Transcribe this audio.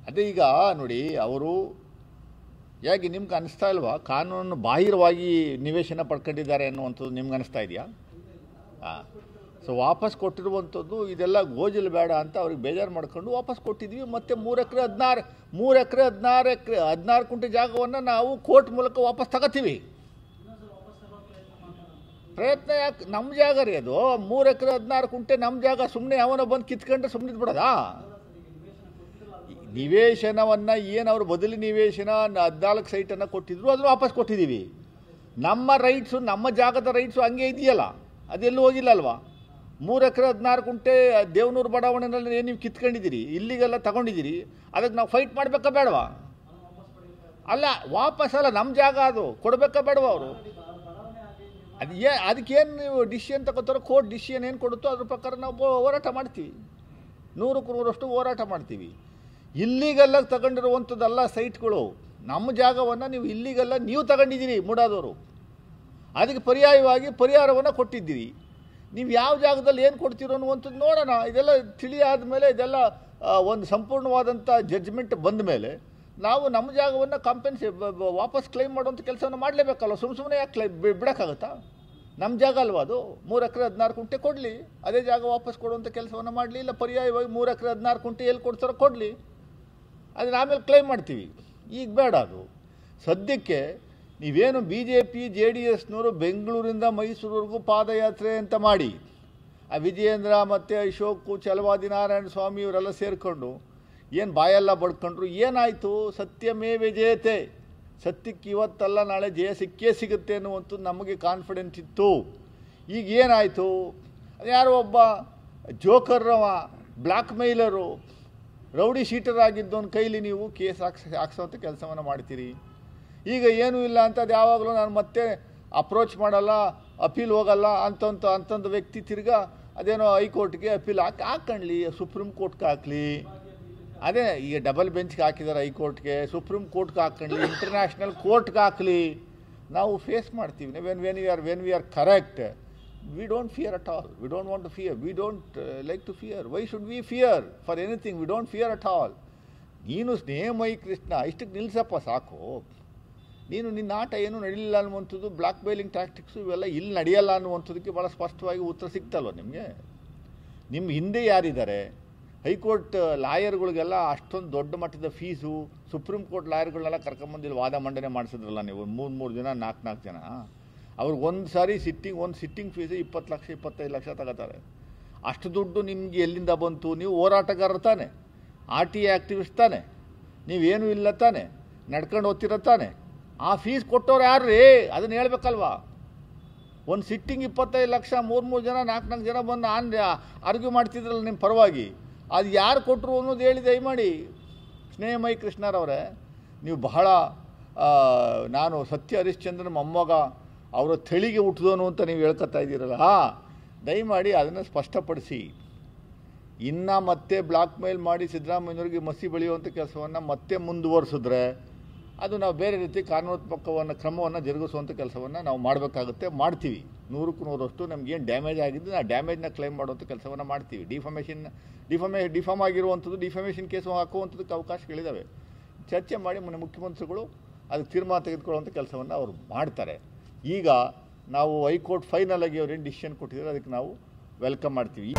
ಅದೇ ಈಗ ನೋಡಿ, ಅವರು ಯಾಕೆ ನಿಮ್ಗೆ ಅನಿಸ್ತಾ ಇಲ್ವಾ ಕಾನೂನು ಬಾಹಿರವಾಗಿ ನಿವೇಶನ ಪಡ್ಕೊಂಡಿದ್ದಾರೆ ಅನ್ನುವಂಥದ್ದು ನಿಮ್ಗೆ ಅನಿಸ್ತಾ ಇದೆಯಾ? ಹಾಂ, ಸೊ ವಾಪಸ್ ಕೊಟ್ಟಿರುವಂಥದ್ದು ಇದೆಲ್ಲ ಗೋಜಲು ಬೇಡ ಅಂತ ಅವ್ರಿಗೆ ಬೇಜಾರು ಮಾಡ್ಕೊಂಡು ವಾಪಸ್ ಕೊಟ್ಟಿದ್ವಿ. ಮತ್ತು 3 ಎಕರೆ 16 ಕುಂಟೆ ಜಾಗವನ್ನು ನಾವು ಕೋರ್ಟ್ ಮೂಲಕ ವಾಪಸ್ ತಗೋತೀವಿ. ಪ್ರಯತ್ನ ಯಾಕೆ? ನಮ್ಮ ಜಾಗ ರೀ ಅದು. 3 ಎಕರೆ 16 ಕುಂಟೆ ನಮ್ಮ ಜಾಗ. ಸುಮ್ಮನೆ ಅವನ ಬಂದು ಕಿತ್ಕೊಂಡ್ರೆ ಸುಮ್ಮನೆ ಬಿಡೋದಾ? ನಿವೇಶನವನ್ನು ಏನು ಅವರು ಬದಲಿ ನಿವೇಶನ 14 ಸೈಟನ್ನು ಕೊಟ್ಟಿದ್ರು, ಅದನ್ನು ವಾಪಸ್ ಕೊಟ್ಟಿದ್ದೀವಿ. ನಮ್ಮ ರೈಟ್ಸು, ನಮ್ಮ ಜಾಗದ ರೈಟ್ಸು ಹಂಗೆ ಇದೆಯಲ್ಲ, ಅದೆಲ್ಲೂ ಹೋಗಿಲ್ಲ ಅಲ್ವಾ? 3 ಎಕರೆ 16 ಕುಂಟೆ ದೇವನೂರು ಬಡಾವಣೆಯಲ್ಲಿ ಏನು ನೀವು ಕಿತ್ಕೊಂಡಿದ್ದೀರಿ, ಇಲ್ಲಿಗೆಲ್ಲ ತಗೊಂಡಿದ್ದೀರಿ, ಅದಕ್ಕೆ ನಾವು ಫೈಟ್ ಮಾಡಬೇಕಾ ಬೇಡವಾ? ಅಲ್ಲ, ವಾಪಸ್ಸಲ್ಲ, ನಮ್ಮ ಜಾಗ ಅದು, ಕೊಡಬೇಕಾ ಬೇಡವಾ ಅವರು? ಅದಕ್ಕೇನು ನೀವು ಡಿಸಿಷನ್ ತಗೋತಾರೋ, ಕೋರ್ಟ್ ಡಿಸಿಷನ್ ಏನು ಕೊಡುತ್ತೋ ಅದ್ರ ಪ್ರಕಾರ ನಾವು ಹೋರಾಟ ಮಾಡ್ತೀವಿ. 100ಕ್ಕೆ 100ರಷ್ಟು ಹೋರಾಟ ಮಾಡ್ತೀವಿ. ಇಲ್ಲಿಗೆಲ್ಲ ತಗೊಂಡಿರುವಂಥದ್ದೆಲ್ಲ ಸೈಟ್ಗಳು, ನಮ್ಮ ಜಾಗವನ್ನು ನೀವು ಇಲ್ಲಿಗೆಲ್ಲ ನೀವು ತಗೊಂಡಿದ್ದೀರಿ ಮೂಡಾದವರು, ಅದಕ್ಕೆ ಪರ್ಯಾಯವಾಗಿ ಪರಿಹಾರವನ್ನು ಕೊಟ್ಟಿದ್ದೀರಿ. ನೀವು ಯಾವ ಜಾಗದಲ್ಲಿ ಏನು ಕೊಡ್ತೀರೋ ಅನ್ನುವಂಥದ್ದು ನೋಡೋಣ. ಇದೆಲ್ಲ ತಿಳಿಯಾದ ಮೇಲೆ, ಇದೆಲ್ಲ ಒಂದು ಸಂಪೂರ್ಣವಾದಂಥ ಜಡ್ಜ್ಮೆಂಟ್ ಬಂದ ಮೇಲೆ ನಾವು ನಮ್ಮ ಜಾಗವನ್ನು ವಾಪಸ್ ಕ್ಲೈಮ್ ಮಾಡುವಂಥ ಕೆಲಸವನ್ನು ಮಾಡಲೇಬೇಕಲ್ಲ. ಸುಮ್ಮನೆ ಯಾಕೆ ಬಿಡೋಕ್ಕಾಗತ್ತಾ? ನಮ್ಮ ಜಾಗ ಅಲ್ವಾ ಅದು. 3 ಎಕರೆ 16 ಕುಂಟೆ ಕೊಡಲಿ, ಅದೇ ಜಾಗ ವಾಪಸ್ ಕೊಡುವಂಥ ಕೆಲಸವನ್ನು ಮಾಡಲಿ. ಇಲ್ಲ ಪರ್ಯಾಯವಾಗಿ 3 ಎಕರೆ 16 ಕುಂಟೆ ಎಲ್ಲಿ ಕೊಡ್ತಾರೋ ಕೊಡಲಿ, ಅದನ್ನು ಆಮೇಲೆ ಕ್ಲೈಮ್ ಮಾಡ್ತೀವಿ. ಈಗ ಬೇಡ ಅದು. ಸದ್ಯಕ್ಕೆ ನೀವೇನು BJP JDSನವರು ಬೆಂಗಳೂರಿಂದ ಮೈಸೂರುವರೆಗೂ ಪಾದಯಾತ್ರೆ ಅಂತ ಮಾಡಿ, ಆ ವಿಜಯೇಂದ್ರ ಮತ್ತು ಅಶೋಕ್, ಛಲವಾದಿ ನಾರಾಯಣ ಸ್ವಾಮಿ ಇವರೆಲ್ಲ ಸೇರಿಕೊಂಡು ಏನು ಬಾಯೆಲ್ಲ ಬಡ್ಕೊಂಡ್ರು. ಏನಾಯಿತು? ಸತ್ಯಮೇವ ಜಯತೆ, ಸತ್ಯಕ್ಕೆ ಇವತ್ತಲ್ಲ ನಾಳೆ ಜಯ ಸಿಕ್ಕೇ ಸಿಗುತ್ತೆ ಅನ್ನುವಂಥದ್ದು ನಮಗೆ ಕಾನ್ಫಿಡೆನ್ಸ್ ಇತ್ತು. ಈಗ ಏನಾಯಿತು? ಯಾರೋ ಒಬ್ಬ ಜೋಕರ್ರವ, ಬ್ಲ್ಯಾಕ್ ಮೇಲರು, ರೌಡಿ ಶೀಟರ್ ಆಗಿದ್ದವನ ಕೈಲಿ ನೀವು ಕೇಸ್ ಹಾಕ್ಸೋಂಥ ಕೆಲಸವನ್ನು ಮಾಡ್ತೀರಿ. ಈಗ ಏನೂ ಇಲ್ಲ ಅಂತ ಅದು ಯಾವಾಗಲೂ ನಾನು ಮತ್ತೆ ಅಪ್ರೋಚ್ ಮಾಡಲ್ಲ, ಅಪೀಲ್ ಹೋಗಲ್ಲ ಅಂತಂದು ವ್ಯಕ್ತಿ ತಿರ್ಗಾ ಅದೇನೋ ಹೈಕೋರ್ಟ್ಗೆ ಅಪೀಲ್ ಹಾಕ್ಕೊಳ್ಳಿ, ಸುಪ್ರೀಂ ಕೋರ್ಟ್ಗೆ ಹಾಕಲಿ. ಅದೇ ಈಗ ಡಬಲ್ ಬೆಂಚ್ಗೆ ಹಾಕಿದ್ದಾರೆ, ಹೈಕೋರ್ಟ್ಗೆ, ಸುಪ್ರೀಂ ಕೋರ್ಟ್ಗೆ ಹಾಕ್ಕೊಳ್ಳಿ, ಇಂಟರ್ನ್ಯಾಷನಲ್ ಕೋರ್ಟ್ಗೆ ಹಾಕಲಿ. ನಾವು ಫೇಸ್ ಮಾಡ್ತೀವಿ. When we are correct, we don't fear at all. We don't want to fear. We don't like to fear. Why should we fear for anything? We don't fear at all. ನೀನು ಸ್ನೇಹಮಯಿ ಕೃಷ್ಣ, ಇಷ್ಟಕ್ಕೆ ನಿಲ್ಲಿಸಪ್ಪ ಸಾಕು. ನೀನು ನಿನ್ನ ಆಟ ಏನೂ ನಡೀಲಿಲ್ಲ ಅನ್ನುವಂಥದ್ದು, black mailing tactics ಇವೆಲ್ಲ ಇಲ್ಲಿ ನಡೆಯಲ್ಲ ಅನ್ನುವಂಥದ್ದಕ್ಕೆ ಭಾಳ ಸ್ಪಷ್ಟವಾಗಿ ಉತ್ತರ ಸಿಗ್ತಲ್ವ ನಿಮಗೆ? ನಿಮ್ಮ ಹಿಂದೆ ಯಾರಿದ್ದಾರೆ? ಹೈಕೋರ್ಟ್ ಲಾಯರ್ಗಳಿಗೆಲ್ಲ ಅಷ್ಟೊಂದು ದೊಡ್ಡ ಮಟ್ಟದ ಫೀಸು, ಸುಪ್ರೀಂ ಕೋರ್ಟ್ ಲಾಯರ್ಗಳನ್ನೆಲ್ಲ ಕರ್ಕೊಂಬಂದಿಲ್ಲಿ ವಾದ ಮಂಡನೆ ಮಾಡಿಸಿದ್ರಲ್ಲ ನೀವು, 3 ಜನ 4 ಜನ. ಅವ್ರಿಗೆ ಒಂದು ಸಿಟ್ಟಿಂಗ್ ಫೀಸ್ 20 ಲಕ್ಷ 25 ಲಕ್ಷ ತಗೋತಾರೆ. ಅಷ್ಟು ದುಡ್ಡು ನಿಮಗೆ ಎಲ್ಲಿಂದ ಬಂತು? ನೀವು ಹೋರಾಟಗಾರರು ತಾನೆ, RTA ಆ್ಯಕ್ಟಿವಿಸ್ಟ್ ತಾನೆ, ನೀವೇನೂ ಇಲ್ಲ ತಾನೆ, ನಡ್ಕೊಂಡು ಹೋಗ್ತಿರೋ ತಾನೆ. ಆ ಫೀಸ್ ಕೊಟ್ಟವ್ರು ಯಾರು ರೀ? ಅದನ್ನು ಹೇಳ್ಬೇಕಲ್ವಾ? ಒಂದು ಸಿಟ್ಟಿಂಗ್ 25 ಲಕ್ಷ, 3 ಜನ 4 ಜನ ಬಂದು ಆರ್ಗ್ಯೂ ಮಾಡ್ತಿದ್ರಲ್ಲ ನಿಮ್ಮ ಪರವಾಗಿ, ಅದು ಯಾರು ಕೊಟ್ಟರು ಅನ್ನೋದು ಹೇಳಿ ದಯಮಾಡಿ. ಸ್ನೇಹಮಯಿ ಕೃಷ್ಣರವರೇ, ನೀವು ಬಹಳ ನಾನು ಸತ್ಯ ಹರಿಶ್ಚಂದ್ರನ ಮೊಮ್ಮಗ, ಅವರ ಥಳಿಗೆ ಹುಟ್ಟಿದೋನು ಅಂತ ನೀವು ಹೇಳ್ಕೊತಾ ಇದ್ದೀರಲ್ಲ, ದಯಮಾಡಿ ಅದನ್ನು ಸ್ಪಷ್ಟಪಡಿಸಿ. ಇನ್ನು ಮತ್ತೆ ಬ್ಲಾಕ್ ಮೇಲ್ ಮಾಡಿ ಸಿದ್ದರಾಮಯ್ಯವ್ರಿಗೆ ಮಸಿ ಬೆಳೆಯುವಂಥ ಕೆಲಸವನ್ನು ಮತ್ತೆ ಮುಂದುವರಿಸಿದ್ರೆ ಅದು ನಾವು ಬೇರೆ ರೀತಿ ಕಾನೂನಾತ್ಮಕವನ್ನು ಕ್ರಮವನ್ನು ಜರುಗಿಸುವಂಥ ಕೆಲಸವನ್ನು ನಾವು ಮಾಡಬೇಕಾಗುತ್ತೆ, ಮಾಡ್ತೀವಿ. 100ಕ್ಕೆ 100ರಷ್ಟು ನಮಗೇನು ಡ್ಯಾಮೇಜ್ ಆಗಿದ್ದು ಆ ಡ್ಯಾಮೇಜ್ನ ಕ್ಲೈಮ್ ಮಾಡುವಂಥ ಕೆಲಸವನ್ನು ಮಾಡ್ತೀವಿ. ಡಿಫಾಮ್ ಆಗಿರುವಂಥದ್ದು ಡಿಫಾಮೇಷನ್ ಕೇಸು ಹಾಕುವಂಥದ್ದಕ್ಕೆ ಅವಕಾಶಗಳಿದ್ದಾವೆ. ಚರ್ಚೆ ಮಾಡಿ ಮುಖ್ಯಮಂತ್ರಿಗಳು ಅದಕ್ಕೆ ತೀರ್ಮಾನ ತೆಗೆದುಕೊಳ್ಳುವಂಥ ಕೆಲಸವನ್ನು ಅವರು ಮಾಡ್ತಾರೆ. ಈಗ ನಾವು ಹೈಕೋರ್ಟ್ ಫೈನಲ್ ಆಗಿ ಅವ್ರೇನು ಡಿಸಿಷನ್ ಕೊಟ್ಟಿದ್ದಾರೆ ಅದಕ್ಕೆ ನಾವು ವೆಲ್ಕಮ್ ಮಾಡ್ತೀವಿ.